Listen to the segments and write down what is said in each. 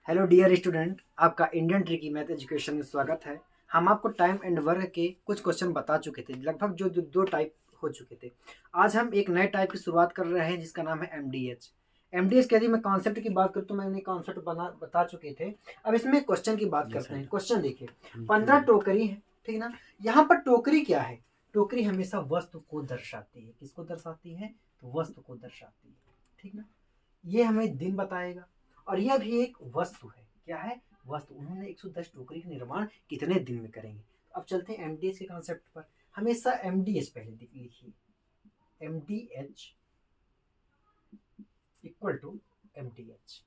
Hello dear student, आपका Indian tricky math education में स्वागत है। हम आपको टाइम एंड वर्क के कुछ क्वेश्चन बता चुके थे, लगभग जो दो टाइप हो चुके थे। आज हम एक नए टाइप की शुरुआत कर रहे हैं जिसका नाम है एमडीएच। एमडीएच के यदि मैं कॉन्सेप्ट की बात करूँ तो मैंने कॉन्सेप्ट बता चुके थे। अब इसमें क्वेश्चन की बात करते हैं। क्वेश्चन देखिए, 15 टोकरी है, ठीक ना। यहाँ पर टोकरी क्या है? टोकरी हमेशा वस्तु को दर्शाती है। किसको दर्शाती है? तो वस्तु को दर्शाती है, ठीक ना। ये हमें दिन बताएगा और यह भी एक वस्तु है। क्या है? वस्तु। उन्होंने 110 टोकरी का निर्माण कितने दिन में करेंगे? तो अब चलते हैं एमडीएच के कॉन्सेप्ट पर। हमेशा एमडीएच पहले लिखिए, एमडीएच इक्वल टू एमडीएच,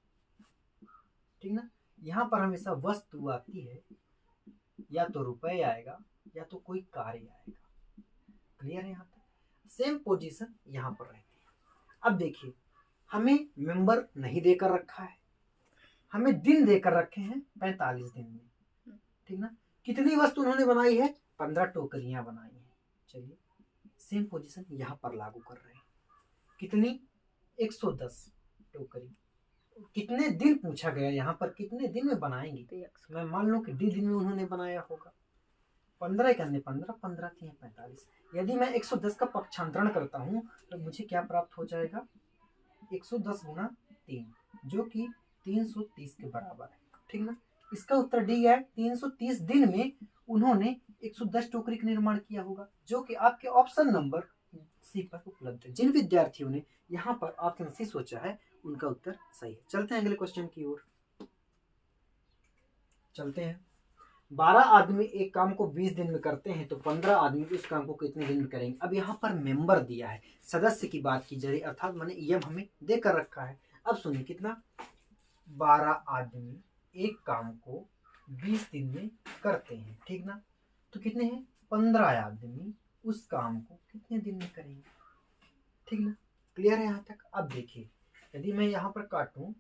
ठीक ना। यहाँ पर हमेशा वस्तु आती है, या तो रुपए आएगा या तो कोई कार्य आएगा। क्लियर है? यहाँ तक सेम पोजीशन यहाँ पर रहती है। अब देखिए, हमें मेंबर नहीं देकर रखा है, हमें दिन देकर रखे हैं 45 दिन में, ठीक ना। कितनी वस्तु उन्होंने बनाई है? 15 टोकरियां बनाई हैं। चलिए सेम पोजीशन यहाँ पर लागू कर रहे हैं। कितनी? 110 टोकरी। कितने दिन पूछा गया यहाँ पर, कितने दिन में बनाएंगे? मैं मान लो कि डी दिन में उन्होंने बनाया होगा। 15 करने 15, 15 3 45। यदि मैं 110 का पक्षांतरण करता हूँ तो मुझे क्या प्राप्त हो जाएगा? 110 गुना 3, जो कि 330 के बराबर है, ठीक ना। इसका उत्तर डी है। 330 दिन में उन्होंने 110 टोकरी का निर्माण किया होगा, जो कि आपके ऑप्शन नंबर सी पर उपलब्ध है। जिन विद्यार्थियों ने यहाँ पर ऑप्शन सी सोचा है उनका उत्तर सही है। चलते हैं अगले क्वेश्चन की ओर। चलते हैं। 12 आदमी एक काम को 20 दिन में करते हैं तो 15 आदमी उस काम को कितने दिन में करेंगे? अब यहाँ पर मेंबर दिया है, सदस्य की बात की जा रही, अर्थात मैंने यम हमें देकर रखा है। अब सुनिए, कितना? 12 आदमी एक काम को 20 दिन में करते हैं, ठीक ना। तो कितने हैं? 15 आदमी उस काम को कितने दिन में करेंगे, ठीक ना। क्लियर है यहाँ तक? अब देखिए, यदि मैं यहाँ पर काटूं,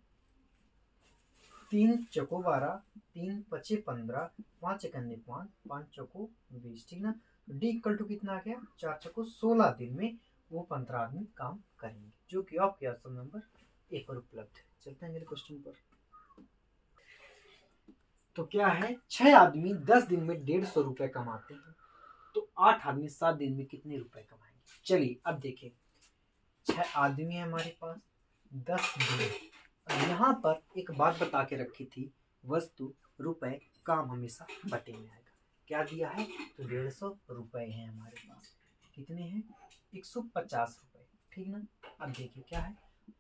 3 चौको 12, 3 पचे 15, 5 एकन्ने 5, 5 चौको 20, ठीक ना। डी इक्वल टू कितना आ गया? 4 चौको 16 दिन में वो 15 आदमी काम करेंगे, जो कि आपके ऑप्शन नंबर ए पर उपलब्ध है। चलते हैं अगले क्वेश्चन पर। तो क्या है? 6 आदमी 10 दिन में 150 रुपए कमाते हैं, तो 8 आदमी 7 दिन में कितने रुपए कमाएंगे? चलिए अब देखिए, 6 आदमी है हमारे पास, 10 दिन। यहाँ पर एक बात बता के रखी थी, वस्तु रुपए काम हमेशा बटे में आएगा। क्या दिया है? तो 150 रुपए हैं हमारे पास। कितने हैं? 150 रुपए, ठीक ना। अब देखिए क्या है,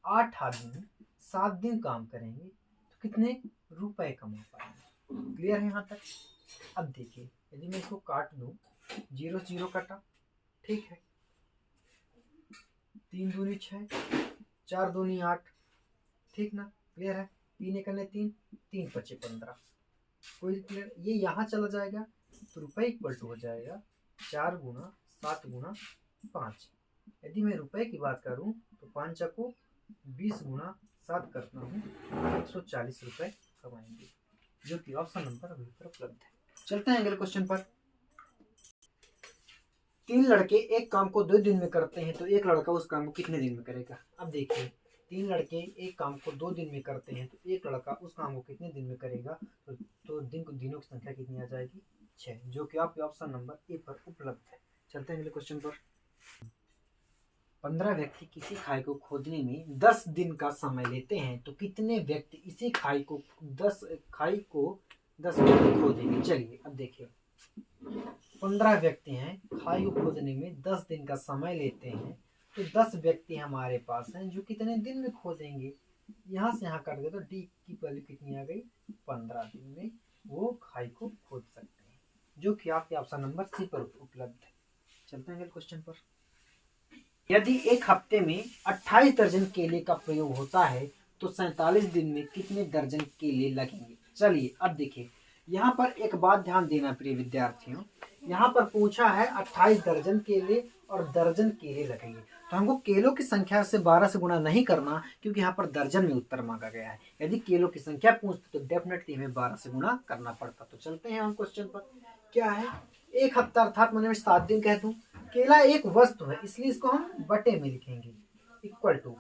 8 आदमी 7 दिन काम करेंगे तो कितने रुपए कमा पाएंगे? क्लियर है यहाँ तक? अब देखिए, यदि मैं इसको काट दूं, 0 0 कटा, ठीक है। 3 दूनी 6, 4 दूनी 8, ठीक ना। क्लियर है? 3 एकने 3, 3 पचे 15। कोई क्लियर? ये यहाँ चला जाएगा तो रुपए इक्वल टू हो जाएगा 4 गुना 7 गुना 5। यदि मैं रुपए की बात करूं तो 5 को 20 गुना 7 करता हूँ, 140 रुपए कमाएंगे, जो कि ऑप्शन नंबर अभी पर उपलब्ध है। चलते हैं अगले क्वेश्चन पर। 3 लड़के एक काम को 2 दिन में करते हैं तो एक लड़का उस काम को कितने दिन में करेगा? अब देखिए, 3 लड़के एक काम को 2 दिन में करते हैं तो एक लड़का उस काम को कितने दिन में करेगा? तो दिनों की संख्या कितनी आ जाएगी? 6, जो कि आपके ऑप्शन नंबर ए पर उपलब्ध है। चलते हैं अगले क्वेश्चन पर। 15 व्यक्ति किसी खाई को खोदने में 10 दिन का समय लेते हैं तो कितने व्यक्ति इसी खाई को 10 मिनट खोदेंगे? चलिए अब देखिए, 15 व्यक्ति हैं, खाई को खोदने में 10 दिन का समय लेते हैं, तो 10 व्यक्ति हमारे पास हैं जो कितने दिन में खोदेंगे? यहाँ से यहाँ कर दे तो डी की वैल्यू कितनी आ गई? 15 दिन में वो खाई को खोद सकते हैं, जो कि आपके ऑप्शन नंबर सी पर उपलब्ध है। चलते हैं अगले क्वेश्चन पर। यदि एक हफ्ते में 28 दर्जन केले का प्रयोग होता है तो 47 दिन में कितने दर्जन केले लगेंगे? चलिए अब देखिए, यहाँ पर एक बात ध्यान देना प्रिय विद्यार्थियों, यहाँ पर पूछा है 28 दर्जन केले और दर्जन केले लगेंगे, तो हमको केलों की संख्या से 12 से गुणा नहीं करना, क्योंकि यहाँ पर दर्जन में उत्तर मांगा गया है। यदि केलों की संख्या पूछते तो डेफिनेटली हमें 12 से गुणा करना पड़ता। तो चलते हैं हम क्वेश्चन पर। क्या है? एक हफ्ता अर्थात मैंने 7 दिन कह दूं। केला एक वस्तु है इसलिए इसको हम बटे में लिखेंगे, इक्वल टू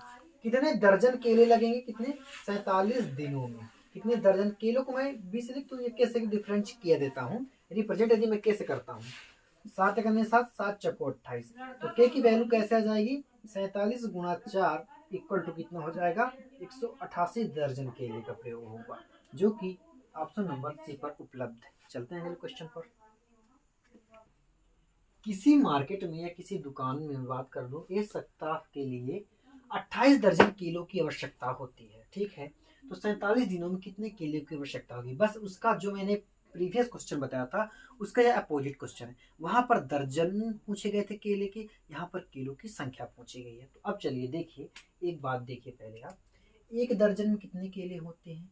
कितने दर्जन केले लगेंगे? कितने? 47 दिनों में। कितने दर्जन केलों को मैं 20 लिख तो ये कैसे डिफरेंस किया देता हूँ, रिप्रेजेंट यदि मैं कैसे करता हूँ, 7 करने 7, 7 चौको 28, तो के की वैल्यू कैसे आ जाएगी, 47 गुणा 4 इक्वल टू कितना हो जाएगा, 188 दर्जन केले का प्रयोग होगा, जो कि ऑप्शन नंबर सी पर उपलब्ध है। चलते हैं अगले क्वेश्चन पर। किसी मार्केट में या किसी दुकान में बात कर लो, एक सप्ताह के लिए 28 दर्जन केलों की आवश्यकता होती है, ठीक है, तो 47 दिनों में कितने केले की आवश्यकता होगी। बस उसका जो मैंने प्रीवियस क्वेश्चन बताया था उसका यह अपोजिट क्वेश्चन है, वहां पर दर्जन पूछे गए थे केले के, यहाँ पर केलों की संख्या पूछी गई है। तो अब चलिए देखिए, एक बात देखिए पहले आप, एक दर्जन में कितने केले होते हैं,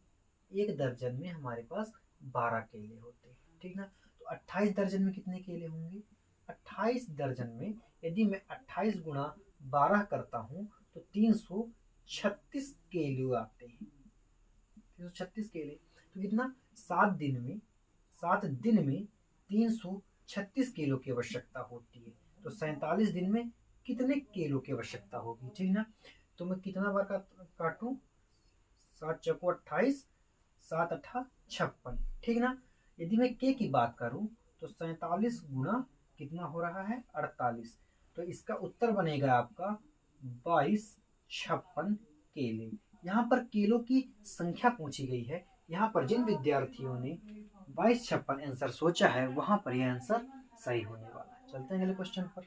एक दर्जन में हमारे पास 12 केले होते हैं, ठीक ना, तो 28 दर्जन में कितने केले होंगे, 28 दर्जन में यदि मैं 28 गुणा 12 करता हूं तो 336 केले आते हैं, 336 केले, तो कितना, 7 दिन में 336 किलो की आवश्यकता होती है, तो 47 दिन में कितने किलो की आवश्यकता होगी, ठीक ना, तो मैं कितना बार काटूं, 7 चौको 28, 7 अठा 56, ठीक ना। यदि मैं के की बात करूं तो 47 गुणा कितना हो रहा है, 48, तो इसका उत्तर बनेगा आपका 2256 केले। यहाँ पर केलों की संख्या पूछी गई है, यहाँ पर जिन विद्यार्थियों ने 2256 आंसर सोचा है वहां पर यह आंसर सही होने वाला है। चलते हैं अगले क्वेश्चन पर।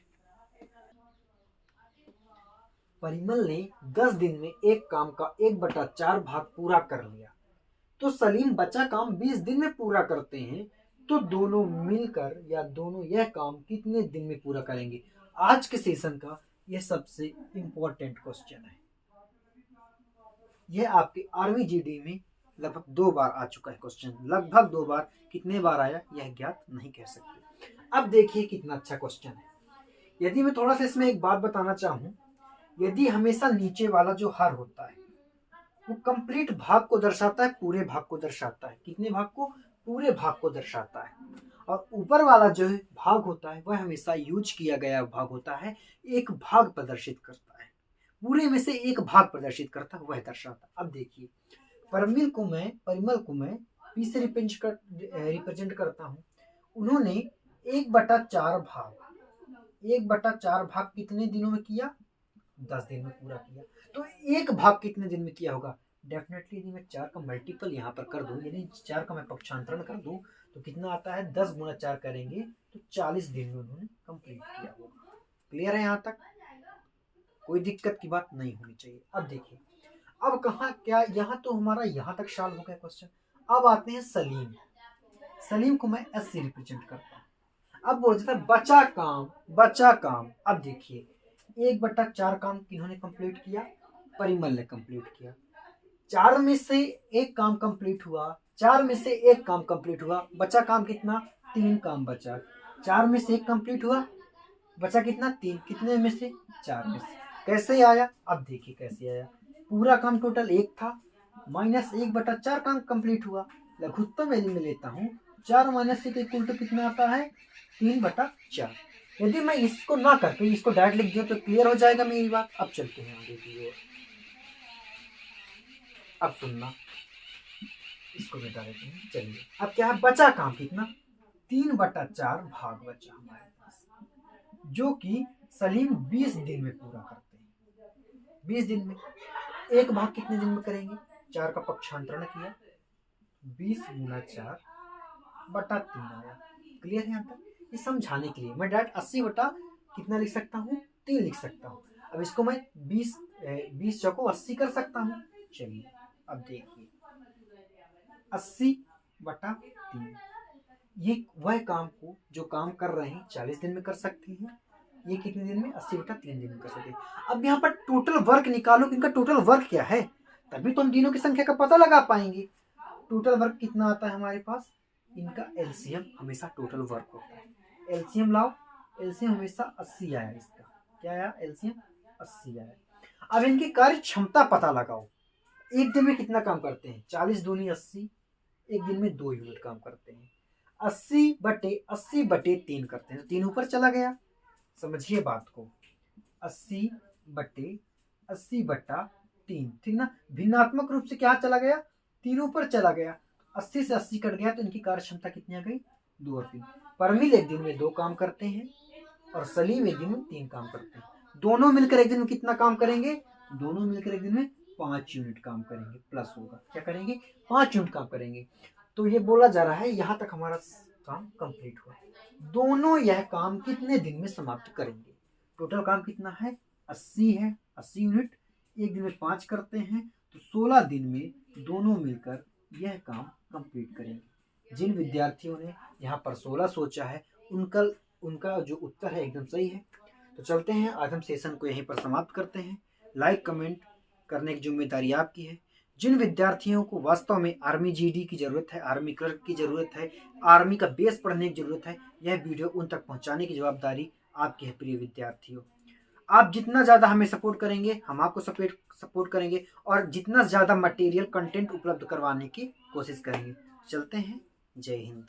परिमल ने 10 दिन में एक काम का 1/4 भाग पूरा कर लिया, तो सलीम बचा काम 20 दिन में पूरा करते हैं, तो दोनों मिलकर या दोनों यह काम कितने दिन में पूरा करेंगे। आज के सेशन का यह सबसे इंपॉर्टेंट क्वेश्चन है, यह आपके आर्मी जीडी में लगभग 2 बार आ चुका है क्वेश्चन, लगभग 2 बार, कितने बार आया यह ज्ञात नहीं कह सकते। अब देखिए कितना अच्छा क्वेश्चन है। यदि मैं थोड़ा सा इसमें एक बात बताना चाहूं, यदि हमेशा नीचे वाला जो हर होता है वो कंप्लीट भाग को दर्शाता है, पूरे भाग को दर्शाता है, कितने भाग को, पूरे भाग को दर्शाता है, और ऊपर वाला जो भाग होता है वह हमेशा यूज किया गया भाग होता है, एक भाग प्रदर्शित करता है, पूरे में से एक भाग प्रदर्शित करता है, वह दर्शाता। अब देखिए, परिमल को मैं पी से रिप्रेजेंट करता हूँ, उन्होंने 1/4 भाग कितने दिनों में किया, 10 दिन में पूरा किया, तो एक भाग कितने दिन में किया होगा, डेफिनेटली यदि मैं 4 का मल्टीपल यहाँ पर कर दूं, यदि 4 का मैं पक्षांतरण कर दूं तो कितना आता है, 10 गुणा 4 करेंगे तो 40 दिन में उन्होंने कंप्लीट किया होगा। क्लियर है, यहाँ तक कोई दिक्कत की बात नहीं होनी चाहिए। अब देखिए, अब कहा क्या, यहाँ तो हमारा यहाँ तक सॉल्व हो गया क्वेश्चन। अब आते हैं सलीम को मैं एस से रिप्रेजेंट करता हूँ। अब बोल जाता है बचा काम। अब देखिए, 1/4 काम किन्होंने कंप्लीट किया, परिमल ने कंप्लीट किया, 4 में से एक काम कंप्लीट हुआ, 4 में से एक काम कंप्लीट हुआ, बचा काम कितना, 3 काम बचा, 4 में से एक कंप्लीट हुआ, बचा कितना, 3, कितने में से, 4 में से। कैसे आया, अब देखिए कैसे आया, पूरा काम टोटल 1 था, माइनस 1/4 काम कंप्लीट हुआ, लघुत्तम यदि मैं लेता हूँ 4 माइनस 1 इक्वल टू कितना आता है, 3/4। यदि मैं इसको ना करके इसको डायरेक्ट लिख दूं तो क्लियर हो जाएगा मेरी बात। अब चलते हैं आगे की ओर, अब सुनना, इसको मिटा देते हैं। चलिए, अब क्या है, बचा काम कितना, 3/4 भाग बचा हमारे पास, जो कि सलीम 20 दिन में पूरा करते हैं। 20 दिन में एक भाग कितने दिन में करेंगे, 4 का पक्षांतरण किया, 20 गुना 4/3 आया। क्लियर है यहाँ तक। ये समझाने के लिए मैं डायरेक्ट 80 बटा कितना लिख सकता हूँ, 3 लिख सकता हूँ। अब इसको मैं 20 चौको 80 कर सकता हूँ। चलिए अब देखिए, 80/3, ये वह काम को जो काम कर रहे हैं 40 दिन में कर सकते हैं, ये कितने दिन में, 80/3 दिन में कर सकते हैं। अब यहाँ पर टोटल वर्क निकालो कि इनका टोटल वर्क क्या है, तभी तो हम दिनों की संख्या का पता लगा पाएंगे। टोटल वर्क कितना आता है हमारे पास, इनका एलसीएम हमेशा टोटल वर्क होता है। एलसीएम लाओ, एलसीएम हमेशा 80 आया, इसका क्या आया, एलसीएम 80 आया। अब इनकी कार्य क्षमता पता लगाओ, एक दिन में कितना काम करते हैं, 40 दूनी 80, एक दिन में 2 यूनिट काम करते हैं, 80/3 करते हैं, 3 ऊपर चला गया। समझिए बात को, 80/3, ठीक ना, भिन्नात्मक रूप से क्या चला गया, तीनों पर चला गया, 80 से 80 कट गया तो इनकी कार्य क्षमता कितनी आ गई, 2 और 3। परमिल एक दिन में 2 काम करते हैं और सलीम एक दिन में 3 काम करते हैं। दोनों मिलकर एक दिन में कितना काम करेंगे, दोनों मिलकर एक दिन में 5 यूनिट काम करेंगे, प्लस होगा क्या करेंगे, 5 यूनिट काम करेंगे। तो ये बोला जा रहा है यहाँ तक हमारा काम कंप्लीट हुआ, दोनों यह काम कितने दिन में समाप्त करेंगे। टोटल काम कितना है, 80 है, 80 यूनिट, एक दिन में 5 करते हैं तो 16 दिन में दोनों मिलकर यह काम कंप्लीट करेंगे। जिन विद्यार्थियों ने यहाँ पर 16 सोचा है उनका जो उत्तर है एकदम सही है। तो चलते हैं, आज हम सेशन को यहीं पर समाप्त करते हैं। लाइक कमेंट करने की जिम्मेदारी आपकी है। जिन विद्यार्थियों को वास्तव में आर्मी जीडी की ज़रूरत है, आर्मी क्लर्क की ज़रूरत है, आर्मी का बेस पढ़ने की ज़रूरत है, यह वीडियो उन तक पहुंचाने की जवाबदारी आपकी है प्रिय विद्यार्थियों। आप जितना ज़्यादा हमें सपोर्ट करेंगे हम आपको सपोर्ट करेंगे और जितना ज़्यादा मटेरियल कंटेंट उपलब्ध करवाने की कोशिश करेंगे। चलते हैं, जय हिंद।